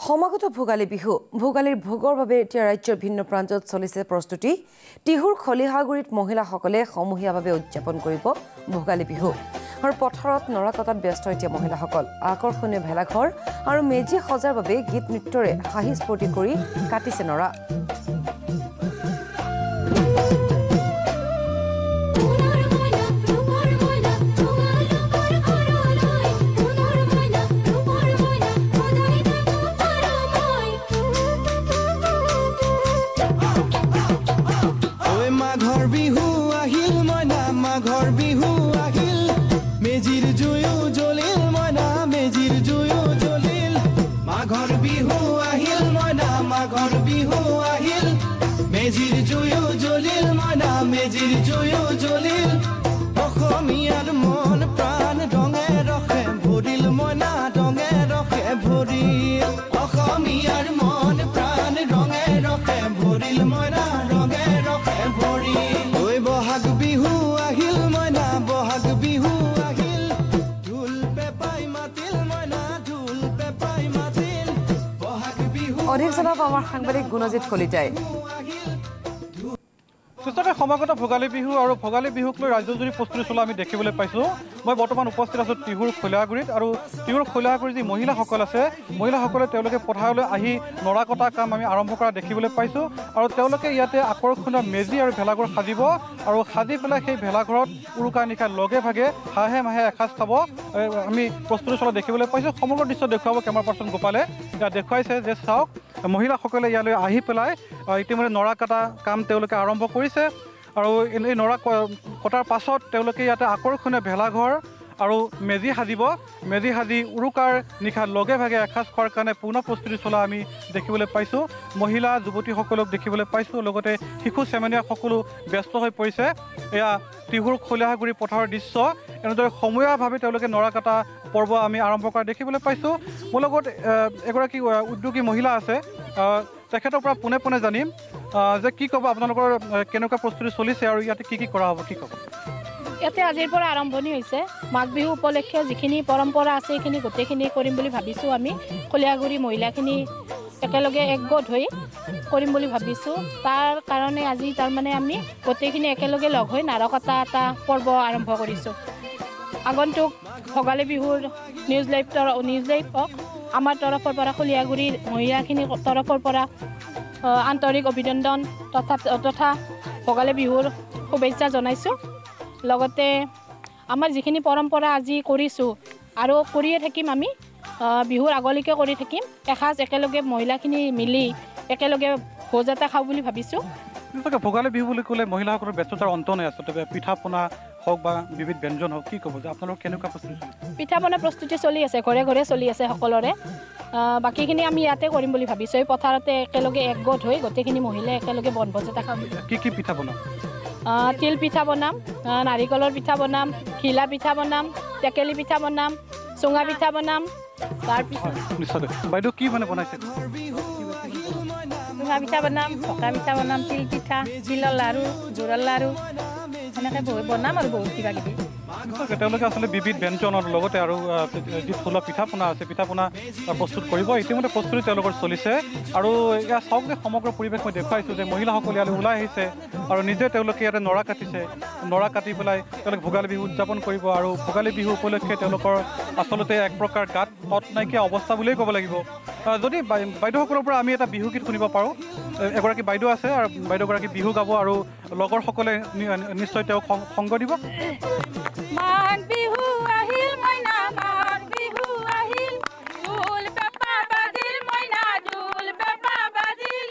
সমাগত ভোগালী বিহু ভোগালীৰ ভোগৰ বাবে এতিয়া ৰাজ্যৰ ভিন্ন প্ৰান্তত চলিছে প্ৰস্তুতি টিহুৰ খলিহাগুৰিত মহিলাসকলে সমূহীয়াভাৱে উদযাপন কৰিব ভোগালী বিহু আৰু পথাৰত নৰা কটাত ব্যস্ত এতিয়া মহিলাসকল আকৰ্ষণীয় ভেলাঘৰ আৰু মেজি সজাৰ বাবে গীত নৃত্যৰে হাঁহি স্ফূৰ্তি কৰি কাটিছে নৰা মেজিৰ জুয়ো জ্বলিল মনা মেজিৰ জুয়ো জ্বলিল অসমীয়াৰ মন প্ৰাণ ৰঙে ৰখে ভৰিল মনা ৰঙে ৰখে ভৰিল অসমীয়াৰ মন প্ৰাণ ৰঙে ৰখে ভৰিল মনা ৰঙে ৰখে ভৰিল ঐ বহাগ বিহু আহিল মনা বহাগ বিহু আহিল ঢোল পেপাই মাতিল মনা ঢোল পেপাই মাতিল বহাগ বিহু অধিক জনাব আমাৰ সাংবাদিক গুণজিৎ কলিতাই সমাগত ভোগালী বিহু আৰু ভোগালী বিহুক লৈ ৰাজ্যজুৰি প্ৰস্তুতি চলা আমি দেখিবলৈ পাইছোঁ মই বৰ্তমান উপস্থিত আছোঁ টিহুৰ খলিহাগুৰিত আৰু টিহুৰ খলিহাগুৰিৰ যি মহিলাসকল আছে মহিলাসকলে তেওঁলোকে পথাৰলৈ আহি নৰা কটা কাম আমি আৰম্ভ কৰা দেখিবলৈ পাইছোঁ আৰু তেওঁলোকে ইয়াতে আকৰ্ষণীয় মেজি আৰু ভেলাঘৰ সাজিব আৰু সাজি পেলাই সেই ভেলাঘৰত উৰুকা নিশা লগে ভাগে হাঁহে মাহে এসাঁজ খাব আমি প্ৰস্তুতি চলা দেখিবলৈ পাইছোঁ সমগ্ৰ দৃশ্য দেখুৱাব কেমেৰা পাৰ্চন গোপালে ইয়াত দেখুৱাইছে যে চাওক মহিলাসকলে ইয়ালৈ আহি পেলাই ইতিমধ্যে নৰা কটা কাম তেওঁলোকে আৰম্ভ কৰিছে আৰু এই নৰা কটাৰ পাছত তেওঁলোকে ইয়াতে আকৰ্ষণীয় ভেলাঘৰ আৰু মেজি সাজিব মেজি সাজি উৰুকাৰ নিশা লগে ভাগে এসাঁজ খোৱাৰ কাৰণে পূৰ্ণ প্ৰস্তুতি চলা আমি দেখিবলৈ পাইছোঁ মহিলা যুৱতীসকলক দেখিবলৈ পাইছোঁ লগতে শিশু চেমনীয়া সকলো ব্যস্ত হৈ পৰিছে এয়া টিহুৰ খলিহাগুৰি পথাৰৰ দৃশ্য এনেদৰে সমূহীয়াভাৱে তেওঁলোকে নৰা কটা পৰ্ব আমি আৰম্ভ কৰা দেখিবলৈ পাইছোঁ মোৰ লগত এগৰাকী উদ্যোগী মহিলা আছে তেখেতৰ পৰা পোনে পোনে জানিম যে কি ক'ব আপোনালোকৰ কেনেকুৱা প্ৰস্তুতি চলিছে আৰু ইয়াতে কি কি কৰা হ'ব কি ক'ব ইয়াতে আজিৰ পৰা আৰম্ভণি হৈছে মাঘ বিহু উপলক্ষে যিখিনি পৰম্পৰা আছে সেইখিনি গোটেইখিনি কৰিম বুলি ভাবিছোঁ আমি খলিহাগুৰি মহিলাখিনি একেলগে একগোট হৈ কৰিম বুলি ভাবিছোঁ তাৰ কাৰণে আজি তাৰমানে আমি গোটেইখিনি একেলগে লগ হৈ নাৰ কটা এটা পৰ্ব আৰম্ভ কৰিছোঁ আগন্তুক ভোগালী বিহুৰ নিউজ লাইভক আমাৰ তৰফৰ পৰা খলিহাগুৰিৰ মহিলাখিনিৰ তৰফৰ পৰা আন্তৰিক অভিনন্দন তথা ভোগালী বিহুৰ শুভেচ্ছা জনাইছোঁ লগতে আমাৰ যিখিনি পৰম্পৰা আজি কৰিছোঁ আৰু কৰিয়ে থাকিম আমি বিহুৰ আগলৈকে কৰি থাকিম এসাঁজ একেলগে মহিলাখিনি মিলি একেলগে ভোজ এটা খাওঁ বুলি ভাবিছোঁ ভোগালী বিহু বুলি ক'লে মহিলাসকলৰ ব্যস্ততাৰ অন্ত নাই আচলতে পিঠা পনা হওক বা বিবিধ ব্যঞ্জন হওক কি ক'ব যে আপোনালোকৰ কেনেকুৱা প্ৰস্তুতি পিঠা পনা প্ৰস্তুতি চলি আছে ঘৰে ঘৰে চলি আছে সকলোৰে বাকীখিনি আমি ইয়াতে কৰিম বুলি ভাবিছোঁ এই পথাৰতে একেলগে একগোট হৈ গোটেইখিনি মহিলাই একেলগে বনভোজ এটা খাম কি পিঠা বনাম তিল পিঠা বনাম নাৰিকলৰ পিঠা বনাম ঘিলা পিঠা বনাম টেকেলি পিঠা বনাম চুঙা পিঠা বনাম তাৰপিছত নিশ্চয় বাইদেউ কি মানে বনাইছে চুঙা পিঠা বনাম পকা পিঠা বনাম তিল পিঠা তিলৰ লাড়ু জোৰৰ লাড়ু এনেকৈ বহুত বনাম আৰু বহুত কিবা কিবি তেওঁলোকে আচলতে বিবিধ ব্যঞ্জনৰ লগতে আৰু যি থলুৱা পিঠা পনা আছে পিঠা পনা প্ৰস্তুত কৰিব ইতিমধ্যে প্ৰস্তুতি তেওঁলোকৰ চলিছে আৰু ইয়াত চাওক যে সমগ্ৰ পৰিৱেশ মই দেখুৱাইছোঁ যে মহিলাসকল ইয়ালৈ ওলাই আহিছে আৰু নিজে তেওঁলোকে ইয়াতে নৰা কাটিছে নৰা কাটি পেলাই তেওঁলোকে ভোগালী বিহু উদযাপন কৰিব আৰু ভোগালী বিহু উপলক্ষে তেওঁলোকৰ আচলতে এক প্ৰকাৰ গাত তত নাইকিয়া অৱস্থা বুলিয়েই ক'ব লাগিব যদি বাইদেউসকলৰ পৰা আমি এটা বিহু গীত শুনিব পাৰোঁ এগৰাকী বাইদেউ আছে আৰু বাইদেউগৰাকী বিহু গাব আৰু লগৰসকলে নিশ্চয় তেওঁক সংগ দিব মাঘ বিহু আহিল মইনা মাঘ বিহু আহিল ঢোল পেঁপা বাজিল মইনা ঢোল পেঁপা বাজিল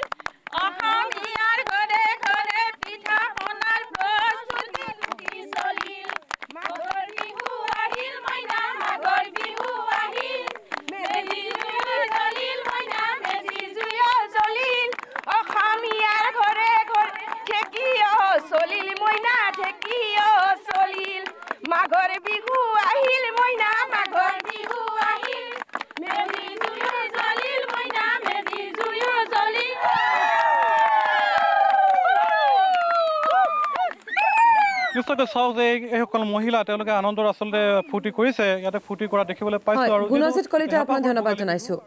অসমীয়াৰ ঘৰে ঘৰে পিঠা পনাৰ প্ৰস্তুতি চলিল মাঘৰ বিহু আহিল মইনা মাঘৰ বিহু আহিল মেজি জুয়ো জ্বলিল মইনা মেজি জুয়ো জ্বলিল অসমীয়াৰ ঘৰে ঘৰে ঢেঁকীও চলিল মইনা ঢেঁকীও চলিল মাঘৰ বিহু আহিল মইনা মাঘৰ বিহু আহিল মেজি জুয়ো জ্বলিল মইনা মেজি জুয়ো জ্বলিল নিশ্চয়কৈ চাওক যে এইসকল মহিলা তেওঁলোকে আনন্দৰ আচলতে ফূৰ্তি কৰিছে ইয়াতে ফূৰ্তি কৰা দেখিবলৈ পাইছোঁ আৰু গুণজিৎ কলিতা আপোনাক ধন্যবাদ জনাইছোঁ